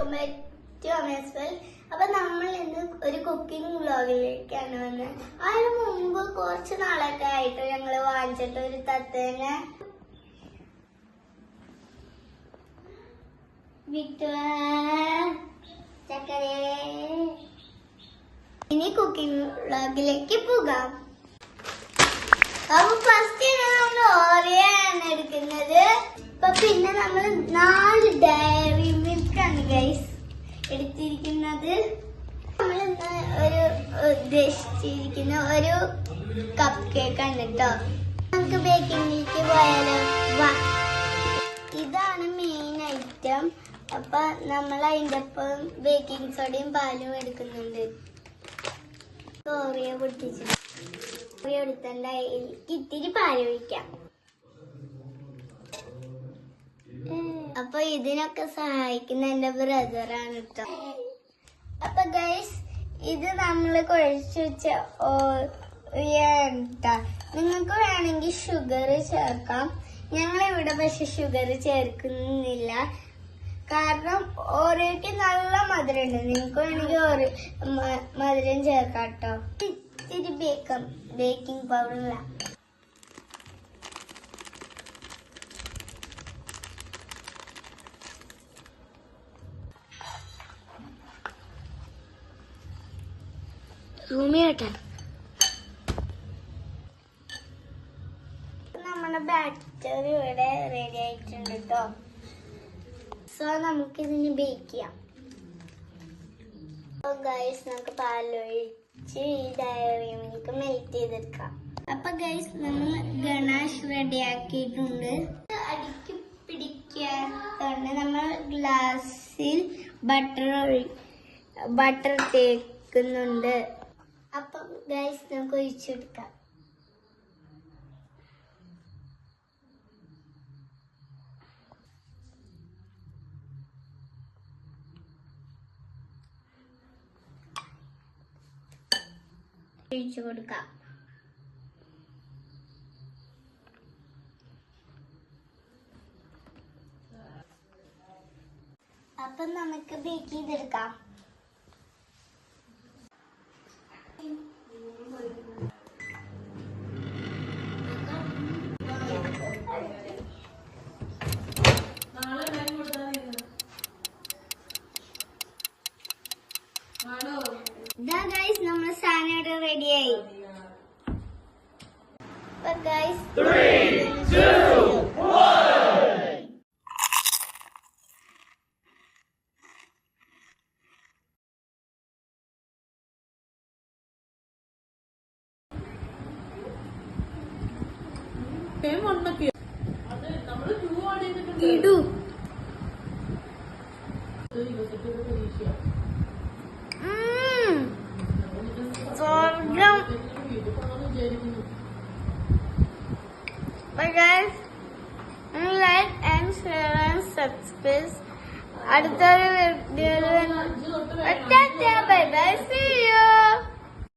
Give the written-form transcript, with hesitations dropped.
Welcome back to amaze well. അപ്പൊ നമ്മൾ ഇന്ന് ഒരു കുക്കിംഗ് വ്ലോഗിലേക്കാണ് വന്നത്. അതിന് മുമ്പ് കുറച്ച് നാളൊക്കെ ആയിട്ട് ഞങ്ങൾ വാങ്ങിച്ചിട്ട് ഒരു തത്തേനെ ഇനി കുക്കിംഗ് വ്ലോഗിലേക്ക് പോകാം. അപ്പൊ ഫസ്റ്റ് നമ്മൾ ഓറിയാണ് എടുക്കുന്നത്. പിന്നെ നമ്മൾ 4 ഡയറി മിൽക്ക് ആണ് ഗൈസ് എടുത്തിരിക്കുന്നത്. നമ്മൾ ഇന്ന് ഉദ്ദേശിച്ചിരിക്കുന്ന ഒരു കപ്പ് കേക്ക് ആണ് കേട്ടോ. നമുക്ക് ബേക്കിംഗിലേക്ക് പോയാലോ? വാ, ഇതാണ് മെയിൻ ഐറ്റം. അപ്പൊ നമ്മൾ അതിന്റെ ഒപ്പം ബേക്കിംഗ് സോഡയും പാലും എടുക്കുന്നുണ്ട്. ഓറിയോ പൊട്ടിച്ചു എടുത്തണ്ട, ഇത്തിരി പാല് ഒഴിക്കാം. അപ്പൊ ഇതിനൊക്കെ സഹായിക്കുന്ന എന്റെ ബ്രദറാണ് കേട്ടോ. അപ്പൊ ഗൈസ്, ഇത് നമ്മൾ കുഴച്ചു വെച്ച നിങ്ങൾക്ക് വേണമെങ്കിൽ ഷുഗർ ചേർക്കാം. ഞങ്ങളിവിടെ പക്ഷെ ഷുഗർ ചേർക്കുന്നില്ല, കാരണം ഓരോയ്ക്ക് നല്ല മധുരം ഉണ്ട്. നിങ്ങൾക്ക് വേണമെങ്കിൽ മധുരം ചേർക്കാം കേട്ടോ. ഇത്തിരി ബേക്കിംഗ് പൗഡർ നമ്മുടെ ബാറ്റർ ഇവിടെ റെഡി ആയിട്ടുണ്ട് കേട്ടോ. സോ നമുക്കിതിന് ബേക്ക് ചെയ്യാം. ഗൈസ്, നമുക്ക് പാലൊഴിച്ച് ഈ ഡയറി മിൽക്ക് മെൽറ്റ് ചെയ്തെടുക്കാം. അപ്പൊ ഗൈസ്, നമ്മൾ ഗണാഷ് റെഡി ആക്കിയിട്ടുണ്ട്. അടിക്ക് പിടിക്കാത്തോണ്ട് നമ്മൾ ഗ്ലാസ്സിൽ ബട്ടർ തേക്കുന്നുണ്ട്. അപ്പൊ ഗൈസ്, നമുക്ക് ഒഴിച്ചെടുക്കാം. ഒഴിച്ചു കൊടുക്കാം. അപ്പൊ നമുക്ക് ബേക്ക് ചെയ്തെടുക്കാം. ഇതാ ഗൈസ്, നമ്മുടെ സാധനം റെഡിയായി. ഗൈസ്, 3, 2, 1. ഇടൂ. സ്വർഗം. Guys, like and share and subscribe. അടുത്തൊരു വീഡിയോയിൽ ബൈ ബൈ.